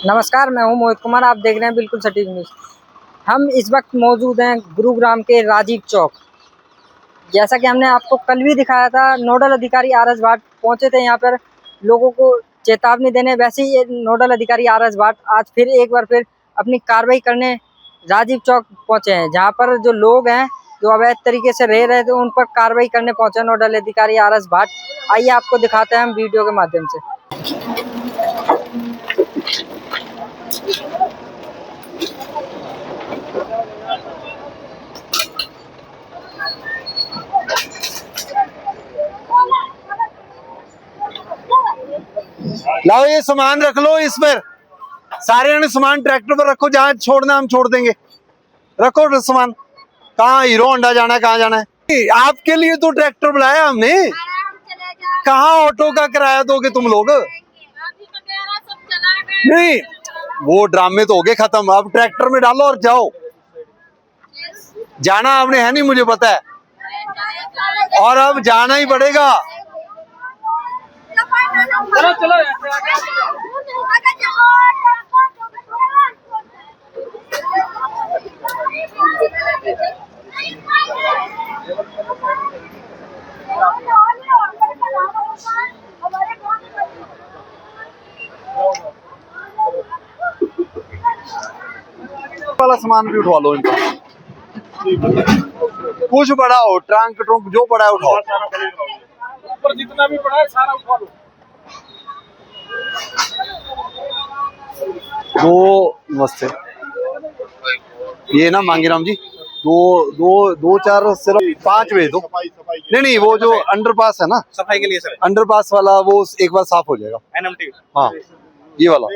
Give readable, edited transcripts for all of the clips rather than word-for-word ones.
नमस्कार, मैं हूं मोहित कुमार। आप देख रहे हैं बिल्कुल सटीक न्यूज़। हम इस वक्त मौजूद हैं गुरुग्राम के राजीव चौक। जैसा कि हमने आपको कल भी दिखाया था, नोडल अधिकारी आर.एस. भाट पहुंचे थे यहाँ पर लोगों को चेतावनी देने। वैसे ही ये नोडल अधिकारी आर.एस. भाट आज फिर एक बार फिर अपनी कार्रवाई करने राजीव चौक पहुंचे हैं, जहाँ पर जो लोग हैं जो अवैध तरीके से रह रहे थे उन पर कार्रवाई करने पहुंचे नोडल अधिकारी आर.एस. भाट। आइए आपको दिखाते हैं हम वीडियो के माध्यम से। लाओ ये सामान रख लो, इस पर सारे ने सामान ट्रैक्टर पर रखो, जहाँ छोड़ना हम छोड़ देंगे। रखो सामान। कहाँ हीरो होंडा जाना है, कहाँ जाना है? आपके लिए तो ट्रैक्टर बुलाया हमने। कहाँ ऑटो का किराया दोगे तुम लोग? नहीं, वो ड्रामे तो हो गए खत्म। अब ट्रैक्टर में डालो और जाओ। जाना आपने है नहीं, मुझे पता है, और अब जाना ही पड़ेगा। चलो चलो वाला सामान भी उठवा लो इनका। कुछ बड़ा हो, ट्रंक ट्रंक जो बड़ा है उठाओ। ऊपर जितना भी पड़ा है सारा उठा लो। दो नमस्ते। ये ना मांगीराम जी, दो चार सिर्फ 5 भेज दो। नहीं, वो जो अंडरपास है ना, सफाई के लिए सर, अंडरपास वाला, वो एक बार साफ हो जाएगा। एनएमटी। हाँ, ये वाला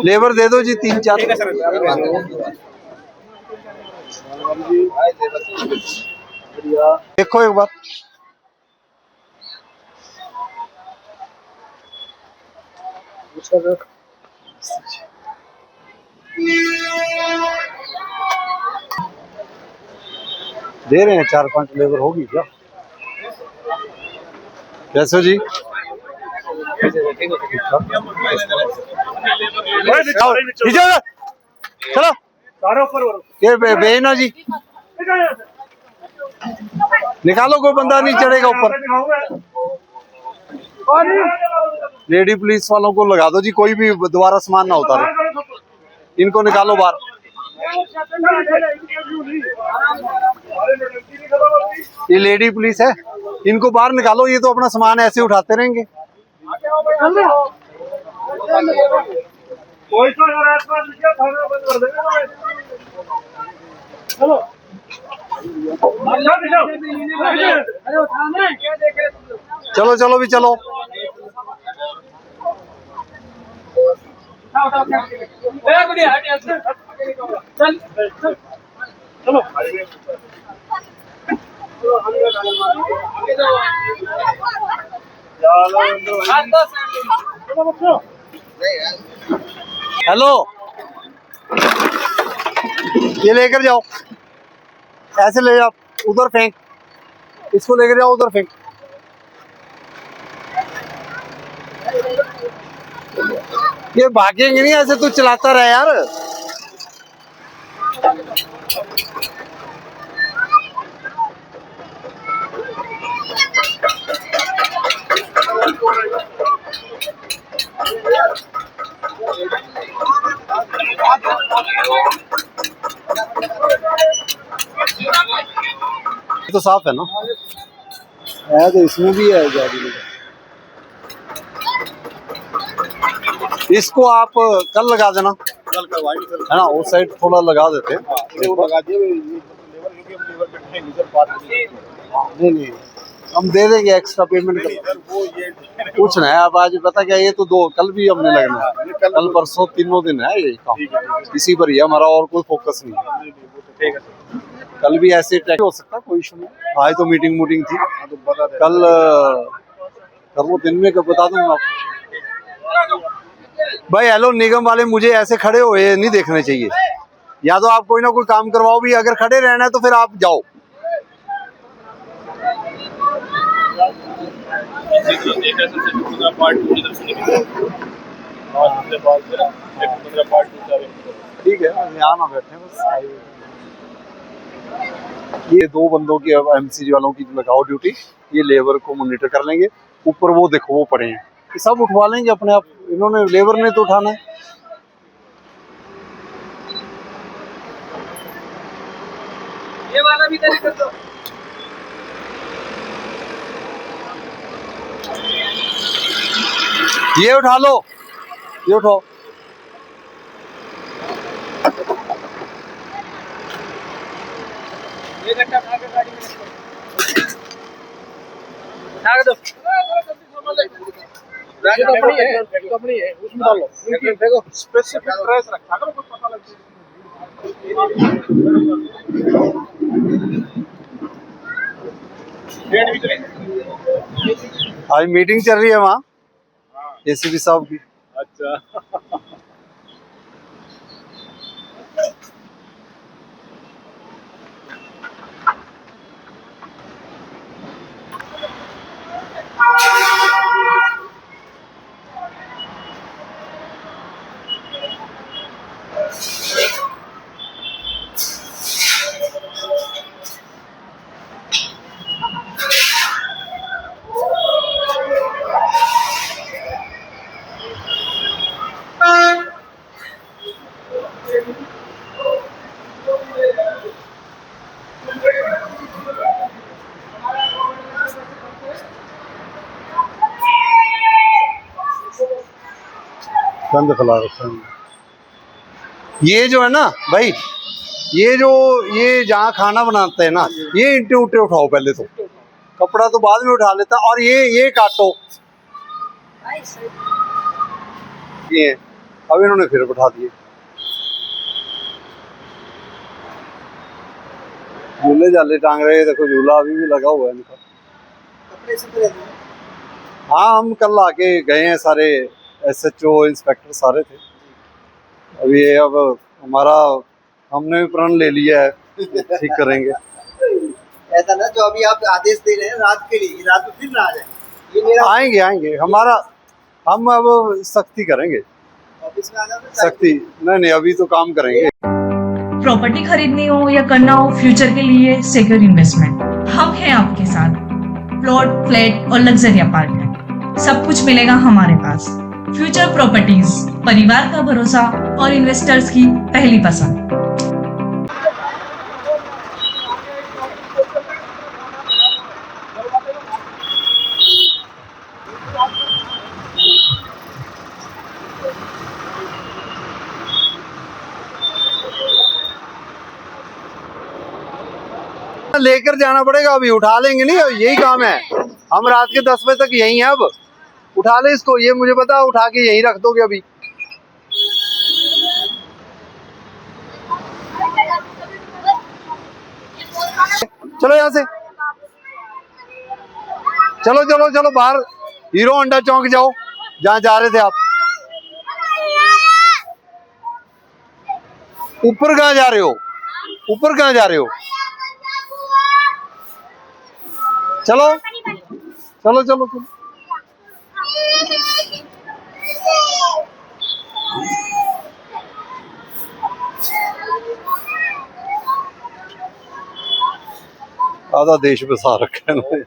लेबर दे दो जी, 3-4। ठीक है सर। देखो एक बार। दे रहे हैं 4-5 लेबर होगी क्या? कैसे जी? चलो ये बेना जी, निकालो, कोई बंदा नहीं चढ़ेगा ऊपर। लेडी पुलिस वालों को लगा दो जी, कोई भी दोबारा सामान ना उतारे। इनको निकालो बाहर। ये लेडी पुलिस है, इनको बाहर निकालो। ये तो अपना सामान ऐसे उठाते रहेंगे। चलो चलो भी चलो। चलो हेलो, ये लेकर जाओ, ऐसे ले जाओ, उधर फेंक। इसको लेकर जाओ, उधर फेंक। ये भागेंगे नहीं, ऐसे तू चलाता रहे यार। तो साफ है ना? है तो इसमें भी है गाड़ी। इसको आप कल लगा देना, कल करवाएंगे सर, है ना? उस साइड थोड़ा लगा देते हैं। लगा दिए। नहीं, हम दे देंगे, एक्स्ट्रा पेमेंट कर। कुछ नहीं, अब आज पता क्या, ये तो कल भी हमने लगना है, कल परसों तीनों दिन है ये काम। इसी पर ही हमारा, और कोई फोकस नहीं है। कल भी ऐसे ट्रैक हो सकता, कोई इशू नहीं। आज तो मीटिंग थी, कल वो दिन में कब बता दूंगा आपको। भाई हेलो, निगम वाले मुझे ऐसे खड़े हुए नहीं देखने चाहिए। या तो आप कोई ना कोई काम करवाओ भी, अगर खड़े रहना है तो फिर आप जाओ। एक ऐसा से दूसरा पार्ट 2 की तरफ से निकल और उसके बाद फिर एक दूसरा पार्ट 2 का भी ठीक है, यहाँ ना बैठे बस। ये दो बंदों की अब एमसीजी वालों की लगाओ ड्यूटी, ये लेबर को मॉनिटर कर लेंगे। ऊपर वो देखो वो पड़े हैं, ये सब उठवा लेंगे अपने आप, इन्होंने लेबर ने तो उठाना है। ये वाला भी कर दो। ये उठा लो, ये उठाओ। ये गट्टा उठा के गाड़ी में रखो। दो। कंपनी है उसमें डालो। देखो स्पेसिफिक ट्रेस रखा करो, कुछ पता लग जाए। आज मीटिंग चल रही है वहाँ एसीपी साहब की। अच्छा गंद फैला रखा है। ये जो है ना भाई, ये जहाँ खाना बनाते हैं ना, ये ईंटे उठे उठाओ पहले तो, कपड़ा तो बाद में उठा लेता। और ये काटो, ये अब इन्होंने फिर उठा दिए। झूले जाले टांग रहे, देखो झूला अभी भी लगा हुआ है इनका। हाँ, हम कल आके गए हैं, सारे SHO इंस्पेक्टर सारे थे। अभी ये अब हमने भी प्रण ले लिया है, ठीक करेंगे। ऐसा ना जो अभी आप आदेश दे रहे हैं रात के लिए, रात में फिर ना आ जाए, ये मेरा आएंगे हम अब सख्ती करेंगे। ऑफिस में आना सख्ती नहीं, अभी तो काम करेंगे। प्रॉपर्टी खरीदनी हो या करना हो फ्यूचर के लिए सिक्योर इन्वेस्टमेंट, हम हैं आपके साथ। प्लॉट, फ्लैट और लग्जरी अपार्टमेंट, सब कुछ मिलेगा हमारे पास। फ्यूचर प्रॉपर्टीज, परिवार का भरोसा और इन्वेस्टर्स की पहली पसंद। लेकर जाना पड़ेगा, अभी उठा लेंगे नहीं, यही काम है। हम रात के 10 बजे तक यहीं हैं, अब उठा ले इसको, ये मुझे पता, उठा के यहीं रख दोगे अभी। चलो यहाँ से, चलो चलो चलो बाहर हीरो होंडा चौक जाओ, जहाँ जा रहे थे आप। ऊपर कहाँ जा रहे हो, ऊपर कहाँ जा रहे हो? चलो चलो चलो चलो। आधा देश बसा रखा है इन्होंने।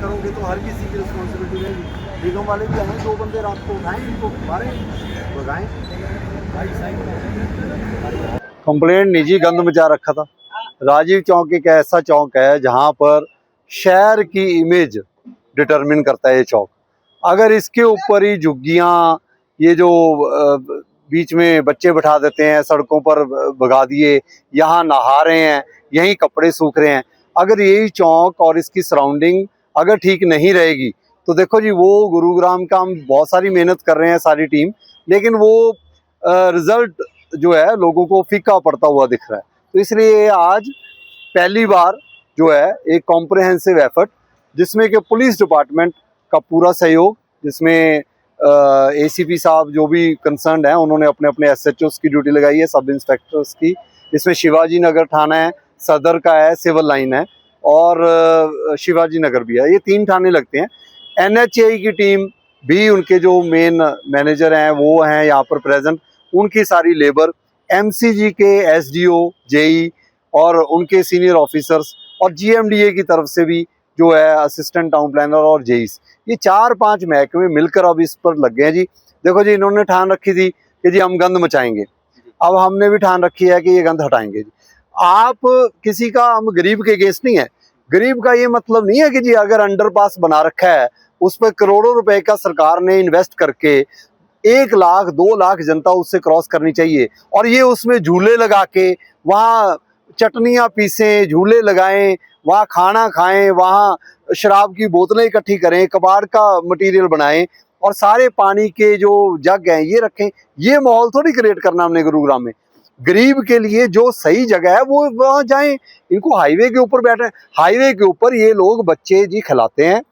करोगे तो हर किसी की रिस्पॉन्सिबिलिटी रहेगी। निगम वाले भी आए, 2 बंदे रात को उठाएं, इनको मारें, भगाएं। कंप्लेंट निजी गंद मचा रखा था। राजीव चौक एक ऐसा चौक है जहां पर शहर की इमेज डिटरमिन करता है ये चौक। अगर इसके ऊपर ही झुग्गियां, ये जो बीच में बच्चे बैठा देते हैं, सड़कों पर भगा दिए, यहाँ नहा रहे हैं, यहीं कपड़े सूख रहे हैं, अगर यही चौक और इसकी सराउंडिंग अगर ठीक नहीं रहेगी तो देखो जी, वो गुरुग्राम का हम बहुत सारी मेहनत कर रहे हैं सारी टीम, लेकिन वो रिजल्ट जो है लोगों को फीका पड़ता हुआ दिख रहा है। तो इसलिए आज पहली बार जो है एक कॉम्प्रिहेंसिव एफर्ट, जिसमें कि पुलिस डिपार्टमेंट का पूरा सहयोग, जिसमें एसीपी साहब जो भी कंसर्न है उन्होंने अपने अपने एसएचओस की ड्यूटी लगाई है, सब इंस्पेक्टर्स की। इसमें शिवाजी नगर थाना है, सदर का है, सिविल लाइन है और शिवाजी नगर भी है, ये 3 थाने लगते हैं। एनएचएआई की टीम भी, उनके जो मेन मैनेजर हैं वो हैं यहाँ पर प्रेजेंट, उनकी सारी लेबर, एमसीजी के एसडीओ, जेई और उनके सीनियर ऑफिसर्स और जीएमडीए की तरफ से भी जो है असिस्टेंट टाउन प्लानर और जेईस, ये 4-5 महकमे मिलकर अब इस पर लग गए हैं जी। देखो जी, इन्होंने ठान रखी थी कि जी हम गंद मचाएंगे, अब हमने भी ठान रखी है कि ये गंद हटाएंगे जी। आप किसी का, हम गरीब के अगेंस्ट नहीं है, गरीब का ये मतलब नहीं है कि जी अगर अंडरपास बना रखा है उस पर करोड़ों रुपए का सरकार ने इन्वेस्ट करके 1 लाख 2 लाख जनता उससे क्रॉस करनी चाहिए और ये उसमें झूले लगा के वहाँ चटनियाँ पीसें, झूले लगाएं, वहाँ खाना खाएं, वहाँ शराब की बोतलें इकट्ठी करें, कबाड़ का मटेरियल बनाएं और सारे पानी के जो जग हैं ये रखें। ये माहौल थोड़ी क्रिएट करना हमने गुरुग्राम में। गरीब के लिए जो सही जगह है वो वहाँ जाएं, इनको हाईवे के ऊपर बैठे, हाईवे के ऊपर ये लोग बच्चे जी खिलाते हैं,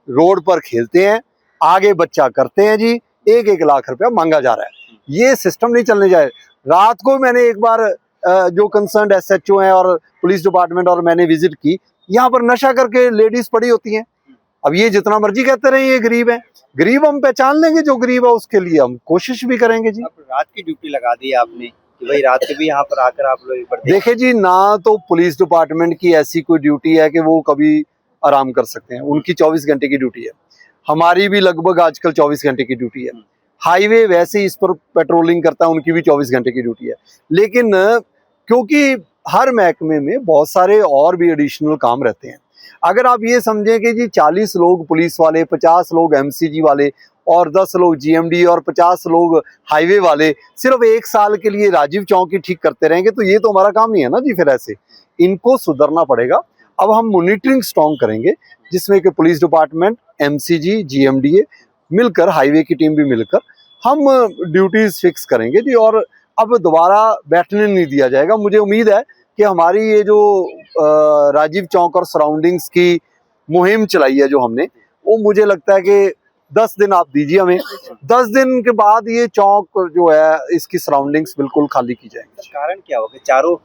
रोड पर खेलते हैं, आगे बच्चा करते हैं जी, 1-1 लाख रुपया मांगा जा रहा है। ये सिस्टम नहीं चलने जाए। रात को मैंने एक बार जो कंसर्न एसएचओ हैं और पुलिस डिपार्टमेंट और मैंने विजिट की, यहाँ पर नशा करके लेडीज पड़ी होती हैं। अब ये जितना मर्जी कहते रहे ये गरीब है, गरीब हम पहचान लेंगे, जो गरीब है उसके लिए हम कोशिश भी करेंगे जी। अब रात की ड्यूटी लगा दी आपने कि भाई रात के भी यहाँ पर आकर आप लोग देखिए जी, ना तो पुलिस डिपार्टमेंट की ऐसी कोई ड्यूटी है कि वो कभी आराम कर सकते हैं, उनकी 24 घंटे की ड्यूटी है। हमारी भी लगभग आजकल 24 घंटे की ड्यूटी है। हाईवे वैसे ही इस पर पेट्रोलिंग करता है, उनकी भी 24 घंटे की ड्यूटी है। लेकिन क्योंकि हर महकमे में बहुत सारे और भी एडिशनल काम रहते हैं, अगर आप ये समझें कि जी 40 लोग पुलिस वाले, 50 लोग एमसीजी वाले और 10 लोग जीएमडी और 50 लोग हाईवे वाले सिर्फ 1 साल के लिए राजीव चौक ही ठीक करते रहेंगे, तो ये तो हमारा काम नहीं है ना जी। फिर ऐसे इनको सुधरना पड़ेगा। अब हम मॉनिटरिंग स्ट्रॉन्ग करेंगे, जिसमें कि पुलिस डिपार्टमेंट, एमसीजी, जीएमडीए मिलकर, हाईवे की टीम भी मिलकर हम ड्यूटीज फिक्स करेंगे जी। और अब दोबारा बैठने नहीं दिया जाएगा। मुझे उम्मीद है कि हमारी ये जो राजीव चौक और सराउंडिंग्स की मुहिम चलाई है जो हमने, वो मुझे लगता है कि 10 दिन आप दीजिए हमें, 10 दिन के बाद ये चौक जो है इसकी सराउंडिंग्स बिल्कुल खाली की जाएंगी। कारण क्या होगा? चारों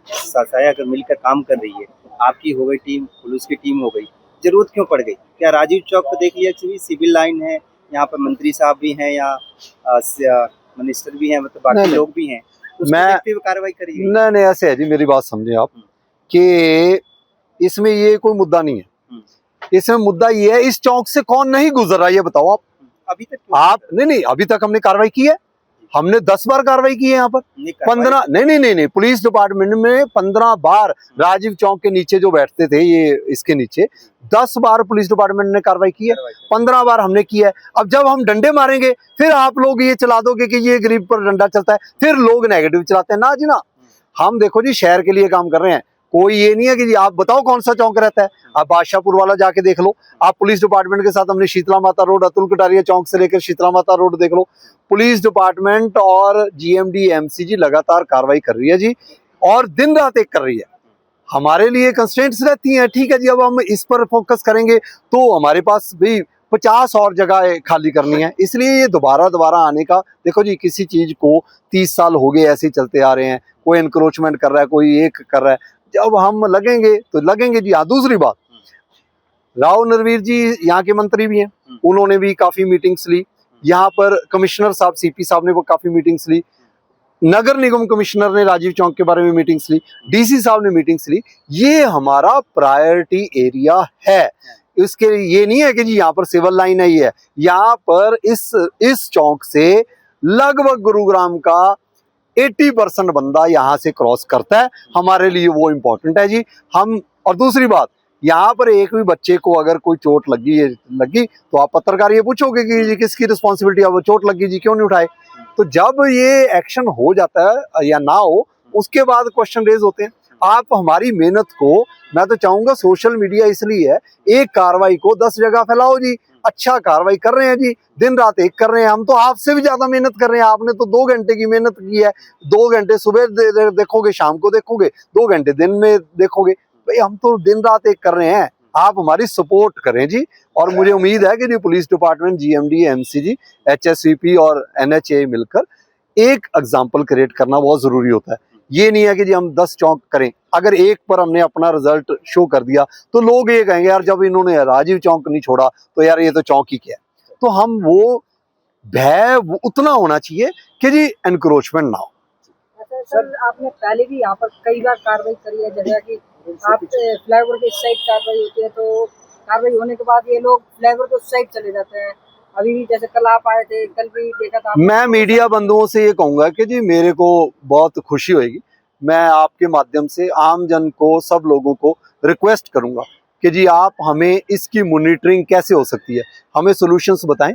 शाखाएं अगर मिलकर काम कर रही है, आपकी हो गई टीम, पुलिस की टीम हो गई, जरूरत क्यों पड़ गई? क्या राजीव चौक पर देखिए एक्चुअली सिविल लाइन है, यहाँ पर मंत्री साहब भी हैं, यहाँ मिनिस्टर भी हैं, मतलब बाकी लोग भी हैं, उसमें देखते हुए कार्रवाई करिए। नहीं, ऐसे है जी, मेरी बात समझे आप कि इसमें ये कोई मुद्दा नहीं है। इसमें मुद्दा ये है, इस चौक से कौन नहीं गुजर रहा है ये बताओ आप। अभी तक आप नहीं, अभी तक हमने कार्रवाई की है, हमने 10 बार कार्रवाई की है यहाँ पर। 15 नहीं, पुलिस डिपार्टमेंट में 15 बार राजीव चौक के नीचे जो बैठते थे, ये इसके नीचे 10 बार पुलिस डिपार्टमेंट ने कार्रवाई की है, 15 बार हमने की है। अब जब हम डंडे मारेंगे फिर आप लोग ये चला दोगे कि ये गरीब पर डंडा चलता है, फिर लोग नेगेटिव चलाते हैं ना जी। ना, हम देखो जी शहर के लिए काम कर रहे हैं, कोई ये नहीं है कि जी आप बताओ कौन सा चौक रहता है, आप बादशाहपुर वाला जाके देख लो। आप पुलिस डिपार्टमेंट के साथ हमने शीतला माता रोड, अतुल कटारिया चौक से लेकर शीतला माता रोड देख लो। पुलिस डिपार्टमेंट और जीएमडी, एमसीजी लगातार कार्रवाई कर रही है जी, और दिन रात एक कर रही है। हमारे लिए कंस्ट्रेंट्स रहती हैं, ठीक है जी। अब हम इस पर फोकस करेंगे तो हमारे पास भी 50 और जगह खाली करनी है, इसलिए ये दोबारा आने का। देखो जी, किसी चीज को 30 साल हो गए ऐसे ही चलते आ रहे हैं, कोई एनक्रोचमेंट कर रहा है, कोई एक कर रहा है, जब हम लगेंगे तो लगेंगे जी। हाँ, दूसरी बात, राव नरवीर जी यहाँ के मंत्री भी हैं, उन्होंने भी काफी मीटिंग्स ली। यहाँ पर कमिश्नर साहब, सीपी साहब ने वो काफी मीटिंग्स ली, नगर निगम कमिश्नर ने राजीव चौक के बारे में मीटिंग्स ली, डीसी साहब ने मीटिंग्स ली। ये हमारा प्रायोरिटी एरिया है। इसके ये नहीं है कि जी यहाँ पर सिविल लाइन है, ये है यहाँ पर इस चौक से लगभग गुरुग्राम का 80% बंदा यहाँ से क्रॉस करता है। हमारे लिए वो इम्पोर्टेंट है जी। हम, और दूसरी बात, यहाँ पर एक भी बच्चे को अगर कोई चोट लगी तो आप पत्रकार ये पूछोगे कि जी किसकी रिस्पॉन्सिबिलिटी है, वो चोट लगी जी क्यों नहीं उठाए। तो जब ये एक्शन हो जाता है या ना हो, उसके बाद क्वेश्चन रेज होते हैं। आप हमारी मेहनत को, मैं तो चाहूंगा सोशल मीडिया इसलिए है, एक कार्रवाई को 10 जगह फैलाओ जी। अच्छा कार्रवाई कर रहे हैं जी, दिन रात एक कर रहे हैं। हम तो आपसे भी ज्यादा मेहनत कर रहे हैं। आपने तो 2 घंटे की मेहनत की है, 2 घंटे सुबह देखोगे, शाम को देखोगे, 2 घंटे दिन में देखोगे। भाई हम तो दिन रात एक कर रहे हैं, आप हमारी सपोर्ट करें जी। और मुझे उम्मीद है कि जी police department, GMD, MCG, HSVP और NHA मिलकर एक एग्जाम्पल क्रिएट करना बहुत जरूरी होता है। ये नहीं है कि जी हम 10 चौक करें, अगर एक पर हमने अपना रिजल्ट शो कर दिया तो लोग ये कहेंगे यार जब इन्होंने राजीव चौक नहीं छोड़ा तो यार ये तो चौक ही क्या है। तो हम वो भय उतना होना चाहिए कि जी एनक्रोचमेंट ना हो। अच्छा सर, आपने पहले भी यहाँ पर कई बार कार्रवाई करी है, जैसा कि आप फ्लाईओवर के इस साइड कार्रवाई होती है तो कार्रवाई होने के बाद ये लोग फ्लाईओवर के उस साइड चले जाते हैं। अभी भी जैसे कल आप आए थे, कल भी देखा था। मैं मीडिया बंधुओं से ये कहूंगा कि जी मेरे को बहुत खुशी होगी, मैं आपके माध्यम से आम जन को, सब लोगों को रिक्वेस्ट करूंगा कि जी आप हमें इसकी मॉनिटरिंग कैसे हो सकती है, हमें सॉल्यूशंस बताएं,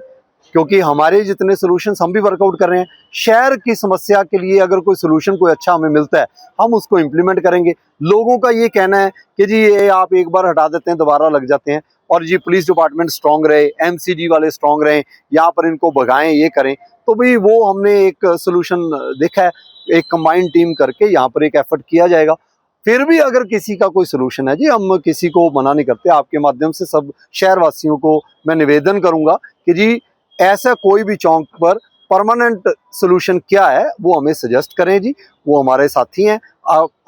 क्योंकि हमारे जितने सॉल्यूशंस हम भी वर्कआउट कर रहे हैं। शहर की समस्या के लिए अगर कोई सॉल्यूशन कोई अच्छा हमें मिलता है हम उसको इम्प्लीमेंट करेंगे। लोगों का ये कहना है कि जी ये आप एक बार हटा देते हैं दोबारा लग जाते हैं, और जी पुलिस डिपार्टमेंट स्ट्रांग रहे, MCG वाले स्ट्रांग रहें, यहाँ पर इनको भगाएं, ये करें। तो भाई वो हमने एक सोल्यूशन देखा है, एक कंबाइंड टीम करके यहाँ पर एक एफर्ट किया जाएगा। फिर भी अगर किसी का कोई सोल्यूशन है जी, हम किसी को मना नहीं करते। आपके माध्यम से सब शहरवासियों को मैं निवेदन करूंगा कि जी ऐसा कोई भी चौक पर परमानेंट सोल्यूशन क्या है वो हमें सजेस्ट करें जी, वो हमारे साथी हैं।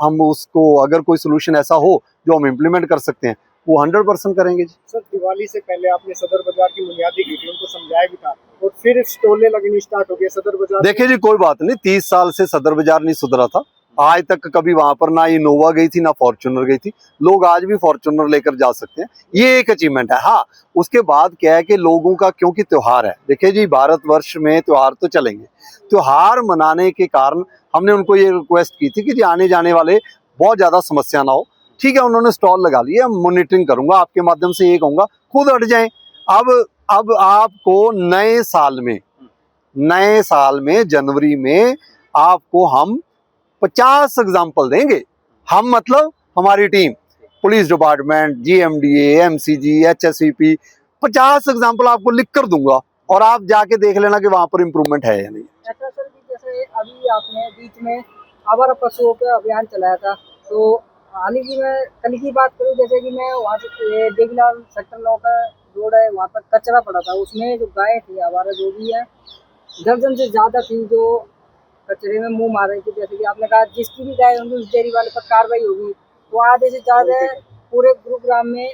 हम उसको अगर कोई सोल्यूशन ऐसा हो जो हम इम्प्लीमेंट कर सकते हैं वो 100% करेंगे जी। सर, दिवाली से पहले आपने सदर बाजार की बुनियादी की थी, उनको समझाया भी था, और फिर स्टॉलें लगनी स्टार्ट हो गई सदर बाजार। देखिए जी कोई बात नहीं, 30 साल से सदर बाजार नहीं सुधरा था आज तक। कभी वहां पर ना इनोवा गई थी ना फॉर्च्यूनर गई थी, लोग आज भी फॉर्च्यूनर लेकर जा सकते हैं, ये एक अचीवमेंट है। हाँ, उसके बाद क्या है कि लोगों का, क्योंकि त्योहार है, देखिए जी भारतवर्ष में त्योहार तो चलेंगे, त्योहार मनाने के कारण हमने उनको ये रिक्वेस्ट की थी कि जी आने जाने वाले बहुत ज्यादा समस्या ना हो। ठीक है, उन्होंने स्टॉल लगा लिए, मॉनिटरिंग करूंगा, आपके माध्यम से ये कहूंगा खुद हट जाएं। अब आपको नए साल में जनवरी में आपको हम 50 एग्जाम्पल देंगे। हम मतलब हमारी team, police department, GMDA, MCG, HSVP, 50 example आपको लिख कर दूंगा और आप जाके देख लेना कि वहां पर इम्प्रूवमेंट है या नहीं। अच्छा सर जी, जैसे अभी आपने बीच में आवारा पशुओं पे अभियान चलाया था, तो हाल ही में कल की बात करूँ, जैसे कि मैं वहाँ से देवीलाल सेक्टर 9 का रोड है, वहाँ पर कचरा पड़ा था, उसमें जो गाय थी आवारा जो भी है, दर्जन से ज़्यादा थी जो कचरे में मुंह मार रही थी। जैसे कि आपने कहा जिसकी भी गाय होंगी उस डेयरी वाले पर कार्रवाई होगी, तो आधे से ज़्यादा पूरे गुरुग्राम में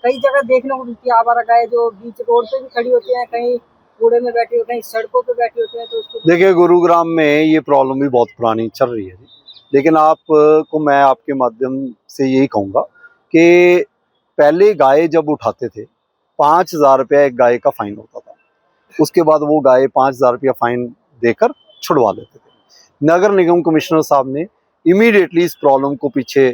कई जगह देखने को मिलती है आवारा गाय जो बीच रोड पे भी खड़ी होती है, कहीं कूड़े में बैठी होती है, कहीं सड़कों पे बैठी होती है। तो उसको देखिए गुरुग्राम में ये प्रॉब्लम भी बहुत पुरानी चल रही है, लेकिन आपको मैं आपके माध्यम से यही कहूँगा कि पहले गाय जब उठाते थे 5,000 रुपया एक गाय का फाइन होता था, उसके बाद वो गाय 5,000 रुपया फाइन देकर छुड़वा लेते थे। नगर निगम कमिश्नर साहब ने इमीडिएटली इस प्रॉब्लम को पीछे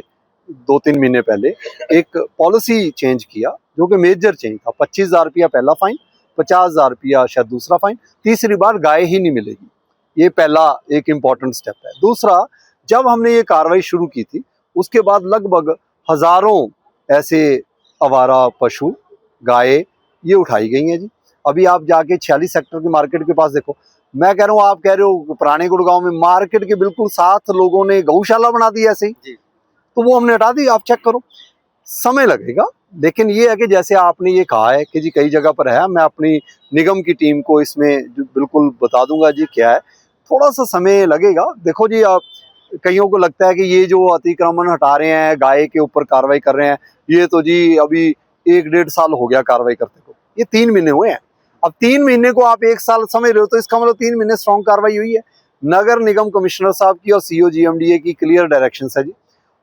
2-3 महीने पहले एक पॉलिसी चेंज किया, जो कि मेजर चेंज था। 25,000 रुपया पहला फाइन, 50,000 रुपया शायद दूसरा फाइन, तीसरी बार गाय ही नहीं मिलेगी। ये पहला एक इम्पॉर्टेंट स्टेप है। दूसरा, जब हमने ये कार्रवाई शुरू की थी उसके बाद लगभग हजारों ऐसे आवारा पशु गाय ये उठाई गई हैं जी। अभी आप जाके 46 सेक्टर की मार्केट के पास देखो, मैं कह रहा हूँ, आप कह रहे हो पुराने गुड़गांव में मार्केट के बिल्कुल साथ लोगों ने गौशाला बना दी ऐसे ही, तो वो हमने हटा दी। आप चेक करो, समय लगेगा, लेकिन ये है कि जैसे आपने ये कहा है कि जी कई जगह पर है, मैं अपनी निगम की टीम को इसमें बिल्कुल बता दूंगा जी क्या है, थोड़ा सा समय लगेगा। देखो जी, आप कईयों को लगता है कि ये जो अतिक्रमण हटा रहे हैं, गाय के ऊपर कार्रवाई कर रहे हैं, ये तो जी अभी 1-1.5 साल हो गया कार्रवाई करते को, ये 3 महीने हुए हैं। अब 3 महीने को आप 1 साल समझ रहे हो, तो इसका मतलब 3 महीने स्ट्रॉन्ग कार्रवाई हुई है। नगर निगम कमिश्नर साहब की और CO GMDA की क्लियर डायरेक्शन है जी,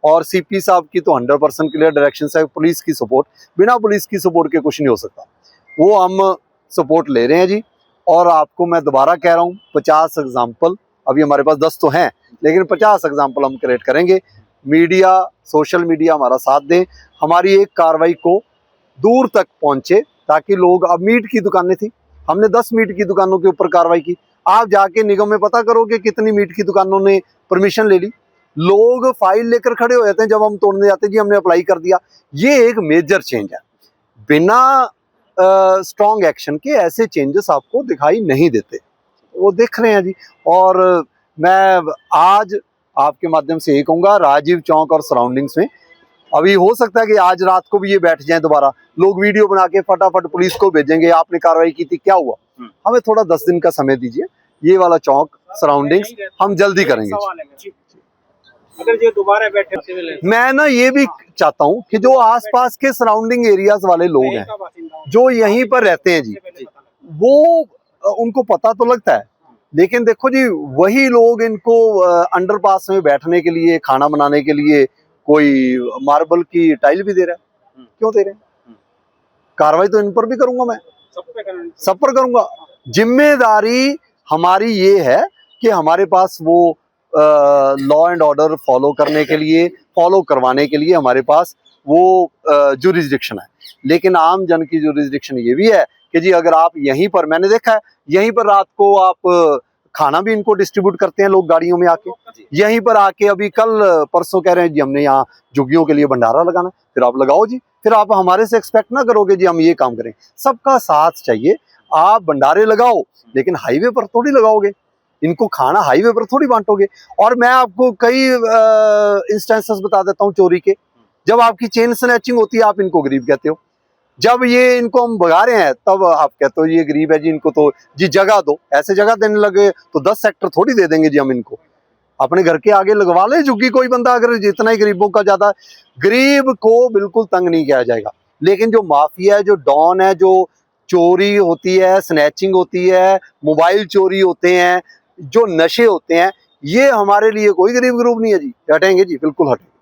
और CP साहब की तो 100% क्लियर डायरेक्शन है। पुलिस की सपोर्ट, बिना पुलिस की सपोर्ट के कुछ नहीं हो सकता, वो हम सपोर्ट ले रहे हैं जी। और आपको मैं दोबारा कह रहा हूँ, 50 एग्जाम्पल, अभी हमारे पास 10 तो हैं, लेकिन 50 एग्जाम्पल हम क्रिएट करेंगे। मीडिया, सोशल मीडिया हमारा साथ दें, हमारी एक कार्रवाई को दूर तक पहुंचे, ताकि लोग, अब मीट की दुकानें थी, हमने 10 मीट की दुकानों के ऊपर कार्रवाई की। आप जाके निगम में पता करो कि कितनी मीट की दुकानों ने परमिशन ले ली। लोग फाइल लेकर खड़े हो जाते हैं जब हम तोड़ने जाते हैं, जी हमने अप्लाई कर दिया। ये एक मेजर चेंज है। बिना स्ट्रॉन्ग एक्शन के ऐसे चेंजेस आपको दिखाई नहीं देते, वो दिख रहे हैं जी। और मैं आज आपके माध्यम से ये कहूँगा, राजीव चौक और सराउंडिंग्स में अभी हो सकता है कि आज रात को भी ये बैठ जाएं दोबारा, लोग वीडियो बना के फटाफट पुलिस को भेजेंगे, आपने कार्रवाई की थी, क्या हुआ। हमें थोड़ा 10 दिन का समय दीजिए, ये वाला चौक सराउंडिंग्स हम जल्दी करेंगे। सवाल है मेरा। अगर जो दोबारा बैठे मैं ना ये भी चाहता हूँ कि जो आसपास के सराउंडिंग एरियाज वाले लोग हैं जो यहीं पर रहते हैं जी, वो उनको पता तो लगता है, लेकिन देखो जी वही लोग इनको अंडरपास में बैठने के लिए, खाना बनाने के लिए कोई मार्बल की टाइल भी दे रहा है, क्यों दे रहे हैं? कार्रवाई तो इन पर भी करूंगा, मैं सब पर करूंगा। जिम्मेदारी हमारी ये है कि हमारे पास वो लॉ एंड ऑर्डर फॉलो करने के लिए, फॉलो करवाने के लिए हमारे पास वो जुरिस्डिक्शन है। लेकिन आम जन की जुरिस्डिक्शन ये भी है कि जी अगर आप यहीं पर, मैंने देखा है यहीं पर रात को आप खाना भी इनको डिस्ट्रीब्यूट करते हैं लोग गाड़ियों में आके, यहीं पर आके अभी कल परसों कह रहे हैं जी हमने यहाँ झुग्गियों के लिए भंडारा लगाना, फिर आप लगाओ जी, फिर आप हमारे से एक्सपेक्ट ना करोगे जी हम ये काम करें। सबका साथ चाहिए, आप भंडारे लगाओ लेकिन हाईवे पर थोड़ी लगाओगे, इनको खाना हाईवे पर थोड़ी बांटोगे। और मैं आपको कई इंस्टेंसेस बता देता हूँ चोरी के, जब आपकी चेन स्नैचिंग होती है आप इनको गरीब कहते हो, जब ये इनको हम भगा रहे हैं तब आप कहते हो ये गरीब है जी, इनको तो जी जगह दो। ऐसे जगह देने लगे तो 10 सेक्टर थोड़ी दे देंगे जी हम इनको, अपने घर के आगे लगवा ले झुग्गी कोई बंदा, अगर जितना ही गरीबों का ज्यादा। गरीब को बिल्कुल तंग नहीं किया जाएगा, लेकिन जो माफिया है, जो डॉन है, जो चोरी होती है, स्नैचिंग होती है, मोबाइल चोरी होते हैं, जो नशे होते हैं, ये हमारे लिए कोई गरीब ग्रुप नहीं है जी, हटेंगे जी, बिल्कुल हटेंगे।